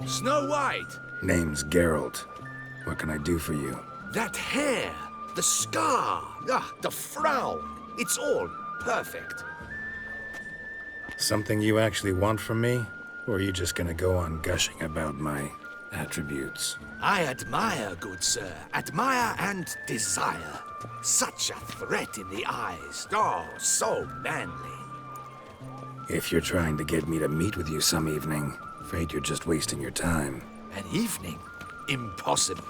Snow White! Name's Geralt. What can I do for you? That hair! The scar! The frown! It's all perfect. Something you actually want from me? Or are you just gonna go on gushing about my attributes? I admire, good sir. Admire and desire. Such a threat in the eyes. Oh, so manly. If you're trying to get me to meet with you some evening, afraid you're just wasting your time. An evening? Impossible.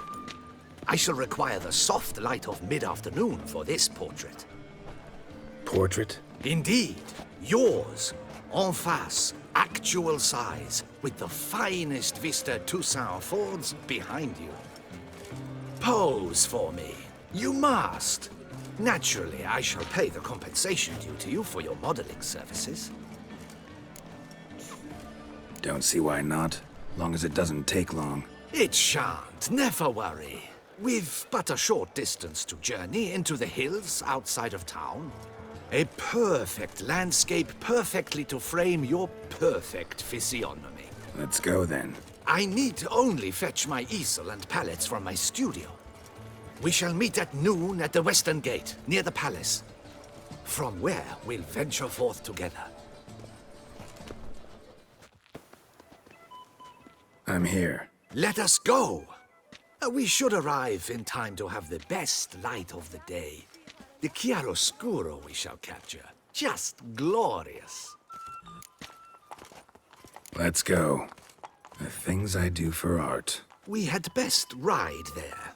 I shall require the soft light of mid-afternoon for this portrait. Portrait? Indeed. Yours. En face. Actual size. With the finest vista Toussaint affords behind you. Pose for me. You must. Naturally, I shall pay the compensation due to you for your modeling services. Don't see why not. Long as it doesn't take long. It shan't. Never worry. We've but a short distance to journey into the hills outside of town. A perfect landscape perfectly to frame your perfect physiognomy. Let's go then. I need only fetch my easel and palettes from my studio. We shall meet at noon at the western gate, near the palace. From where we'll venture forth together. I'm here. Let us go! We should arrive in time to have the best light of the day. The chiaroscuro we shall capture. Just glorious. Let's go. The things I do for art. We had best ride there.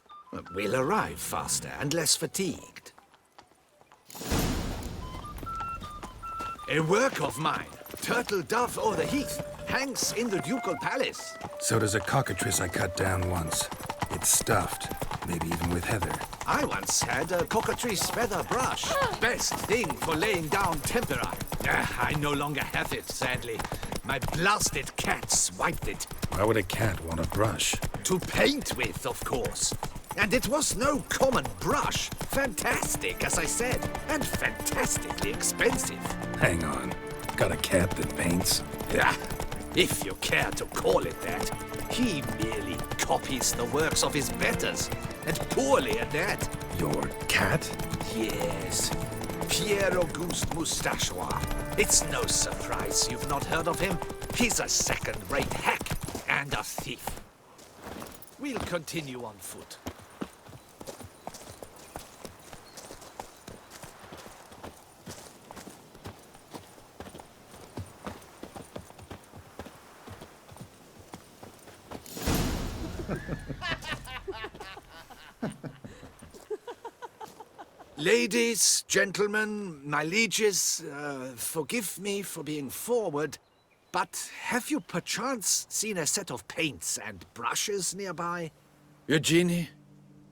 We'll arrive faster and less fatigued. A work of mine, Turtle Dove o'er the Heath, hangs in the ducal palace. So does a cockatrice I cut down once. It's stuffed, maybe even with heather. I once had a cockatrice feather brush. Best thing for laying down tempera. I no longer have it, sadly. My blasted cat swiped it. Why would a cat want a brush? To paint with, of course. And it was no common brush. Fantastic, as I said, and fantastically expensive. Hang on. Got a cat that paints? Yeah, if you care to call it that. He merely copies the works of his betters, and poorly at that. Your cat? Yes, Pierre-Auguste Moustachois. It's no surprise you've not heard of him. He's a second-rate hack and a thief. We'll continue on foot. Ladies, gentlemen, my lieges, forgive me for being forward, but have you perchance seen a set of paints and brushes nearby? Eugenie,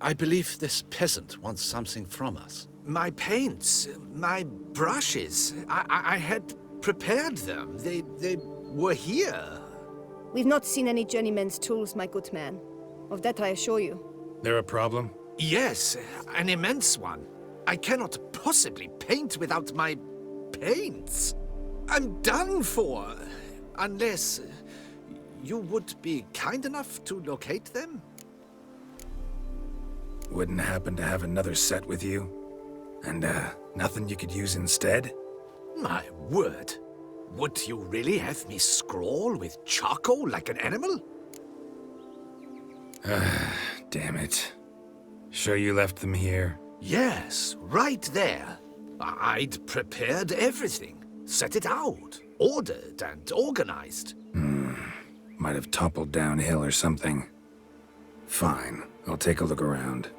I believe this peasant wants something from us. My paints, my brushes, I had prepared them. They were here. We've not seen any journeyman's tools, my good man. Of that I assure you. There a problem? Yes, an immense one. I cannot possibly paint without my paints. I'm done for. Unless you would be kind enough to locate them? Wouldn't happen to have another set with you? And, nothing you could use instead? My word. Would you really have me scrawl with charcoal like an animal? Damn it. Sure you left them here? Yes, right there. I'd prepared everything. Set it out. Ordered and organized. Might have toppled downhill or something. Fine. I'll take a look around.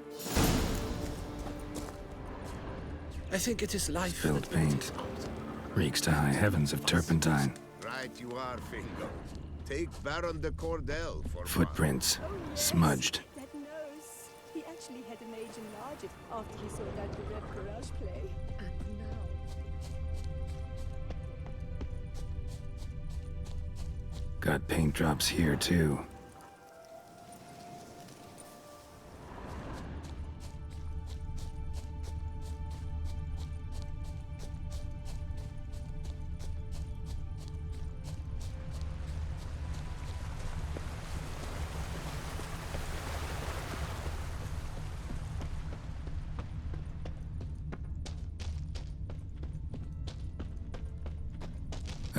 I think it is life. Spilled paint. Reeks to high heavens of turpentine. Right you are, Fingo. Take Baron de Cordel for Footprints. Smudged. That nose. He actually had an age enlarge it after he saw that Red Garage play. And now... Got paint drops here, too.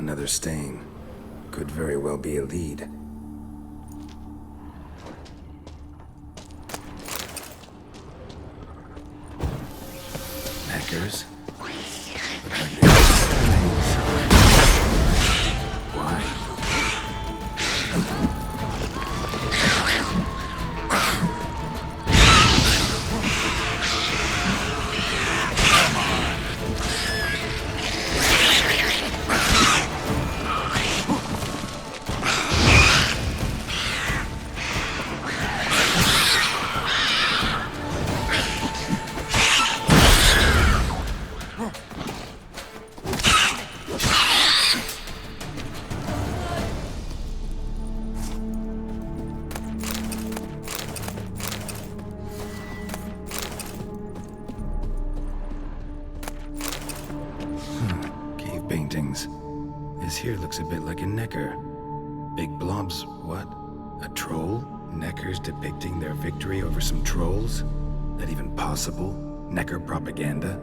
Another stain. Could very well be a lead. Hackers? Why? Cave paintings. This here looks a bit like a Necker. Big blobs, what? A troll? Neckers depicting their victory over some trolls? That even possible? Necker propaganda?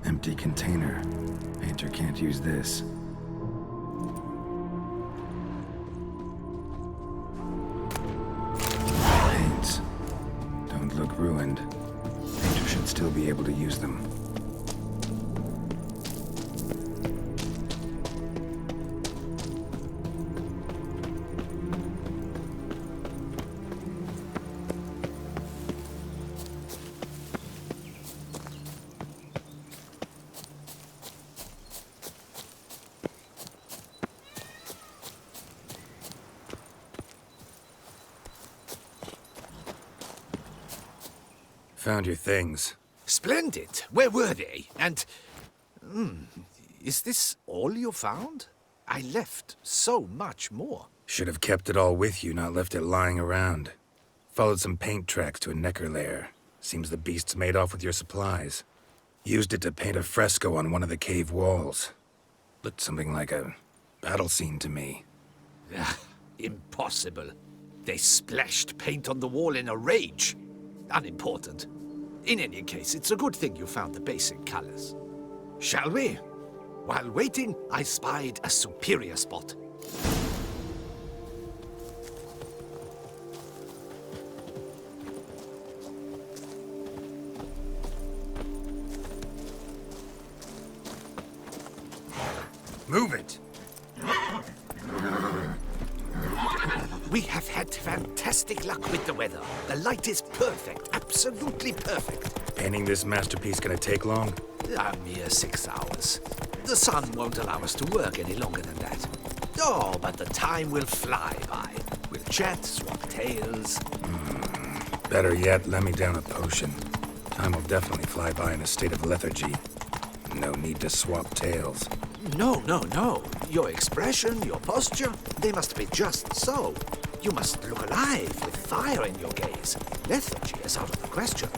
Empty container. Painter can't use this. Paints. Don't look ruined. Painter should still be able to use them. Found your things. Splendid. Where were they? And... is this all you found? I left so much more. Should have kept it all with you, not left it lying around. Followed some paint tracks to a Necker lair. Seems the beast's made off with your supplies. Used it to paint a fresco on one of the cave walls. Looked something like a battle scene to me. Impossible. They splashed paint on the wall in a rage. Unimportant. In any case, it's a good thing you found the basic colors. Shall we? While waiting, I spied a superior spot. Move it! We have had fantastic luck with the weather. The light is perfect, absolutely perfect. Painting this masterpiece gonna take long? A mere 6 hours. The sun won't allow us to work any longer than that. Oh, but the time will fly by. We'll chat, swap tales. Better yet, let me down a potion. Time will definitely fly by in a state of lethargy. No need to swap tales. No. Your expression, your posture, they must be just so. You must look alive with fire in your gaze. Lethargy is out of the question.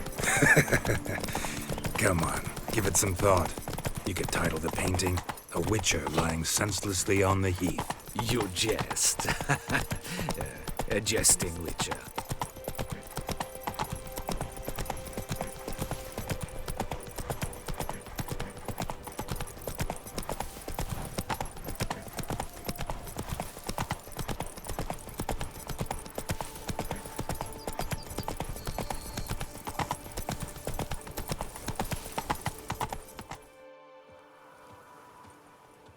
Come on, give it some thought. You could title the painting, A Witcher Lying Senselessly on the Heath. You jest. A jesting witcher.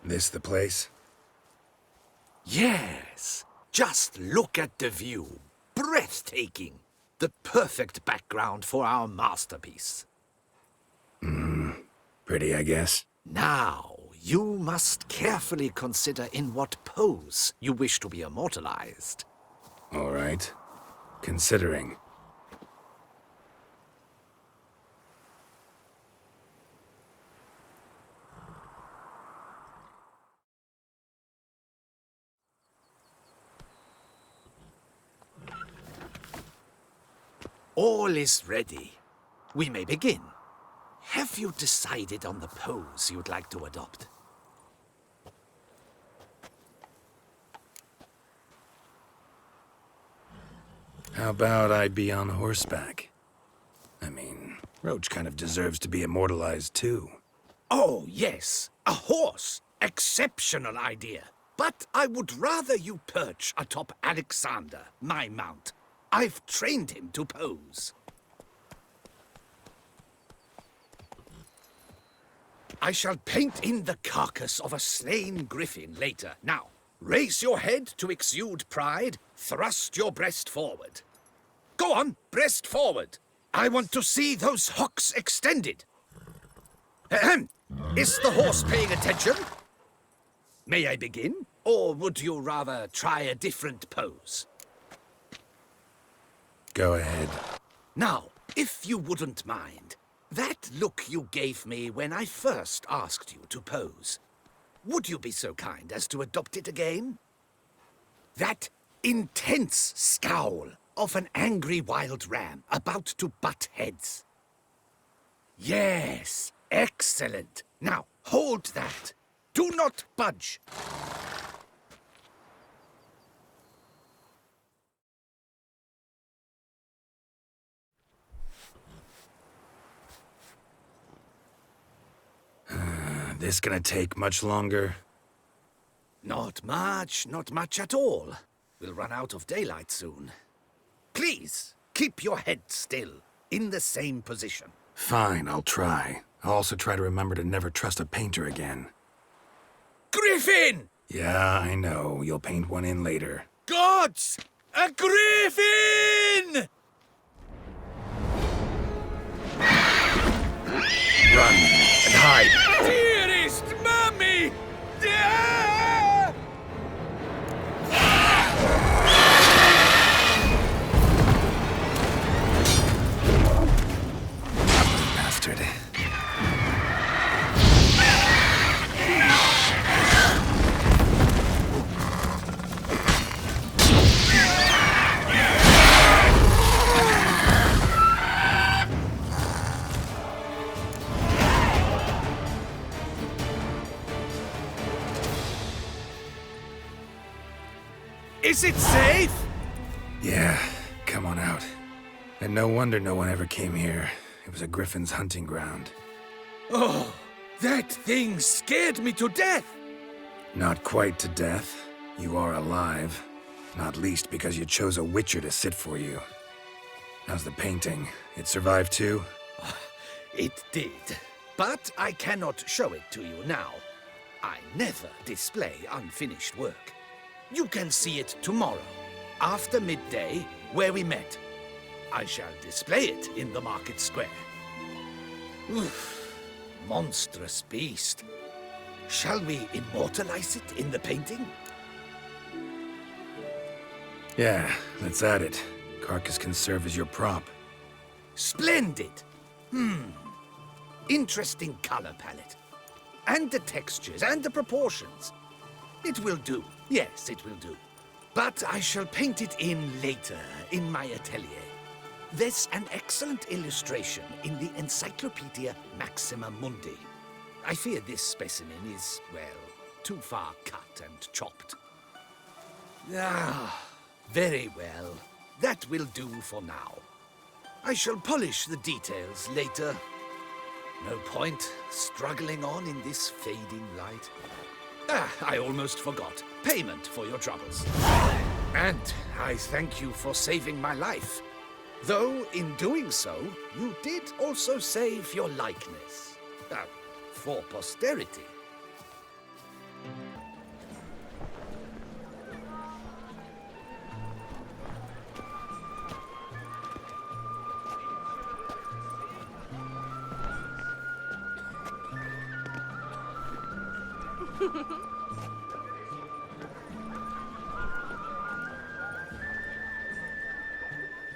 This the place? Yes. Just look at the view. Breathtaking. The perfect background for our masterpiece. Pretty, I guess. Now, you must carefully consider in what pose you wish to be immortalized. All right. Considering. All is ready. We may begin. Have you decided on the pose you'd like to adopt? How about I be on horseback? I mean, Roach kind of deserves to be immortalized too. Oh, yes, a horse. Exceptional idea. But I would rather you perch atop Alexander, my mount. I've trained him to pose. I shall paint in the carcass of a slain griffin later. Now, raise your head to exude pride, thrust your breast forward. Go on, breast forward. I want to see those hocks extended. Ahem. Is the horse paying attention? May I begin? Or would you rather try a different pose? Go ahead. Now, if you wouldn't mind, that look you gave me when I first asked you to pose, would you be so kind as to adopt it again? That intense scowl of an angry wild ram about to butt heads. Yes, excellent. Now, hold that. Do not budge. This gonna take much longer? Not much at all. We'll run out of daylight soon. Please, keep your head still, in the same position. Fine, I'll try. I'll also try to remember to never trust a painter again. Griffin! Yeah, I know. You'll paint one in later. Gods! A griffin! Run and hide! Dearest Mummy! Ah! Bastard. Is it safe? Yeah, come on out. And no wonder no one ever came here. It was a griffin's hunting ground. Oh, that thing scared me to death. Not quite to death. You are alive. Not least because you chose a witcher to sit for you. How's the painting? It survived too? It did. But I cannot show it to you now. I never display unfinished work. You can see it tomorrow, after midday, where we met. I shall display it in the market square. Oof, monstrous beast. Shall we immortalize it in the painting? Yeah, let's add it. Carcass can serve as your prop. Splendid! Interesting color palette. And the textures and the proportions. It will do. Yes, it will do. But I shall paint it in later, in my atelier. There's an excellent illustration in the Encyclopedia Maxima Mundi. I fear this specimen is, well, too far cut and chopped. Ah, very well. That will do for now. I shall polish the details later. No point struggling on in this fading light. Ah, I almost forgot. Payment for your troubles. And I thank you for saving my life. Though, in doing so, you did also save your likeness. For posterity.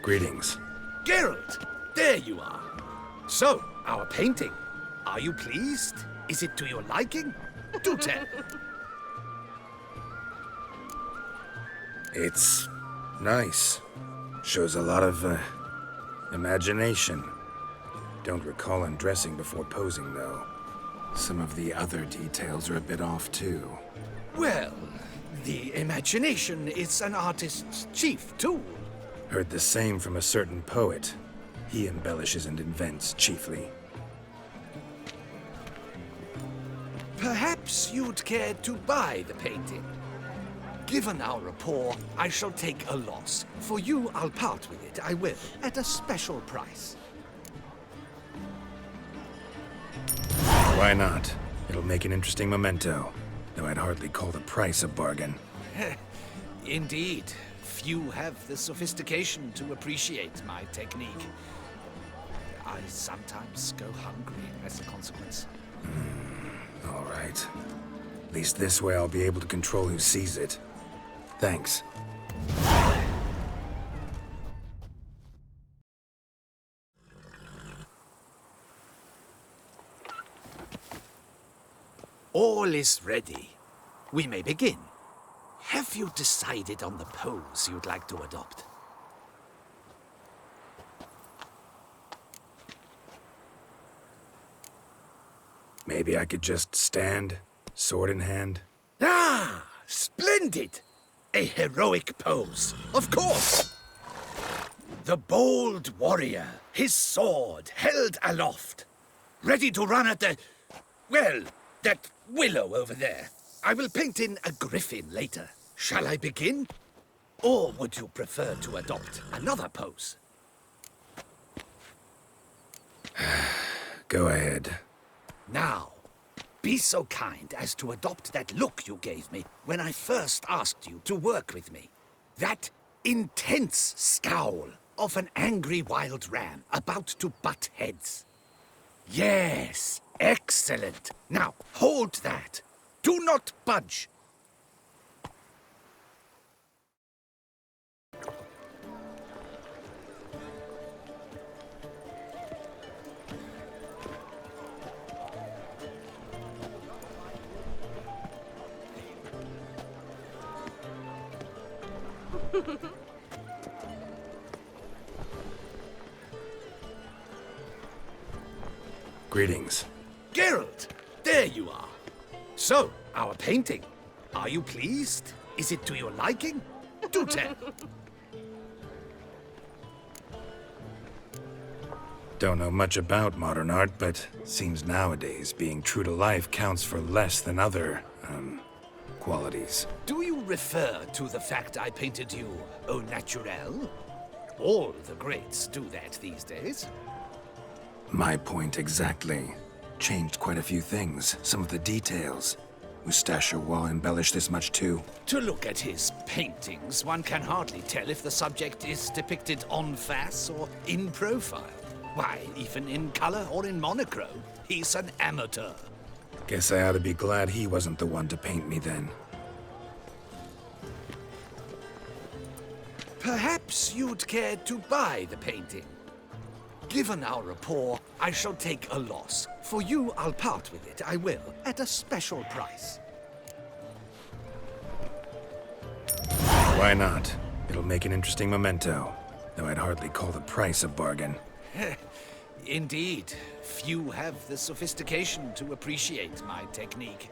Greetings. Geralt, there you are. So, our painting. Are you pleased? Is it to your liking? Do tell. It's nice. Shows a lot of, imagination. Don't recall undressing before posing, though. Some of the other details are a bit off, too. Well, the imagination is an artist's chief tool. Heard the same from a certain poet. He embellishes and invents, chiefly. Perhaps you'd care to buy the painting. Given our rapport, I shall take a loss. For you, I'll part with it, I will, at a special price. Why not? It'll make an interesting memento, though I'd hardly call the price a bargain. Indeed. Few have the sophistication to appreciate my technique. I sometimes go hungry as a consequence. All right. At least this way I'll be able to control who sees it. Thanks. All is ready. We may begin. Have you decided on the pose you'd like to adopt? Maybe I could just stand, sword in hand. Ah, splendid! A heroic pose, of course! The bold warrior, his sword held aloft, ready to run at that willow over there. I will paint in a griffin later. Shall I begin? Or would you prefer to adopt another pose? Go ahead. Now, be so kind as to adopt that look you gave me when I first asked you to work with me. That intense scowl of an angry wild ram about to butt heads. Yes, excellent. Now, hold that. Do not budge. Greetings. Geralt, there you are. So, our painting. Are you pleased? Is it to your liking? Do tell. Don't know much about modern art, but seems nowadays being true to life counts for less than other, qualities. Do you refer to the fact I painted you au naturel? All the greats do that these days. My point exactly. Changed quite a few things, some of the details. Mustachio Wall embellished this much too. To look at his paintings, one can hardly tell if the subject is depicted en face or in profile. Why, even in color or in monochrome, he's an amateur. Guess I ought to be glad he wasn't the one to paint me then. Perhaps you'd care to buy the painting. Given our rapport, I shall take a loss. For you, I'll part with it, I will, at a special price. Why not? It'll make an interesting memento, though I'd hardly call the price a bargain. Indeed. Few have the sophistication to appreciate my technique.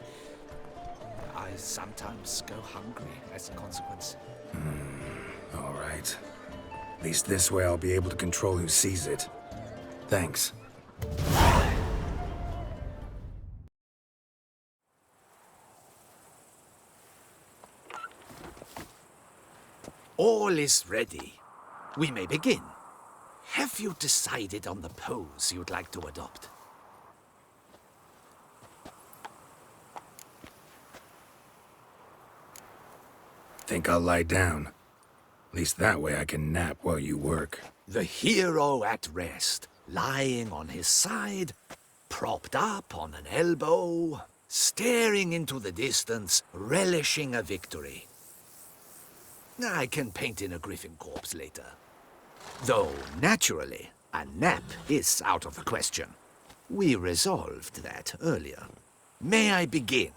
I sometimes go hungry as a consequence. All right. At least this way I'll be able to control who sees it. Thanks. All is ready. We may begin. Have you decided on the pose you'd like to adopt? Think I'll lie down. At least that way I can nap while you work. The hero at rest, lying on his side, propped up on an elbow, staring into the distance, relishing a victory. I can paint in a griffin corpse later. Though, naturally, a nap is out of the question. We resolved that earlier. May I begin?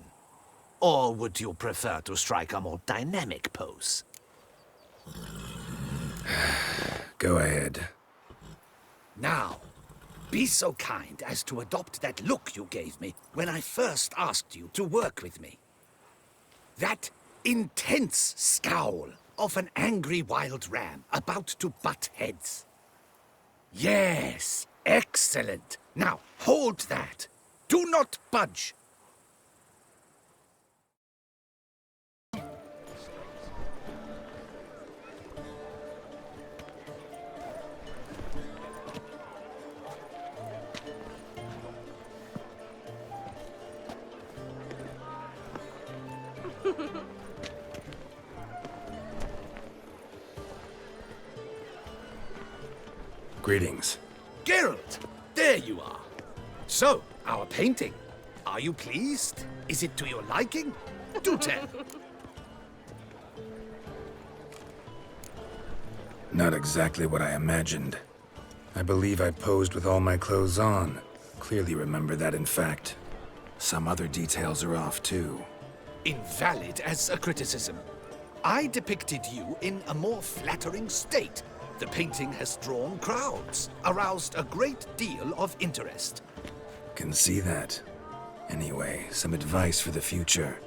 Or would you prefer to strike a more dynamic pose? Go ahead. Now, be so kind as to adopt that look you gave me when I first asked you to work with me. That intense scowl of an angry wild ram about to butt heads. Yes, excellent. Now, hold that. Do not budge. Greetings. Geralt, there you are. So, our painting. Are you pleased? Is it to your liking? Do tell. Not exactly what I imagined. I believe I posed with all my clothes on. Clearly remember that, in fact. Some other details are off, too. Invalid as a criticism. I depicted you in a more flattering state. The painting has drawn crowds, aroused a great deal of interest. Can see that. Anyway, some advice for the future.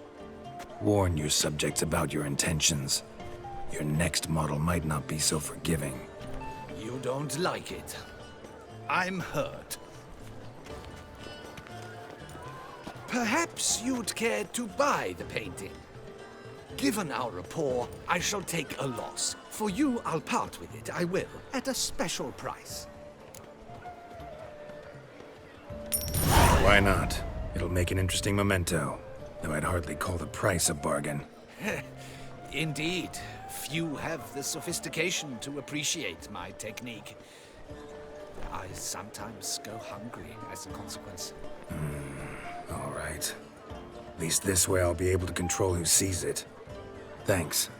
Warn your subjects about your intentions. Your next model might not be so forgiving. You don't like it. I'm hurt. Perhaps you'd care to buy the painting. Given our rapport, I shall take a loss. For you, I'll part with it, I will, at a special price. Why not? It'll make an interesting memento, though I'd hardly call the price a bargain. Indeed, few have the sophistication to appreciate my technique. I sometimes go hungry as a consequence. All right. At least this way I'll be able to control who sees it. Thanks.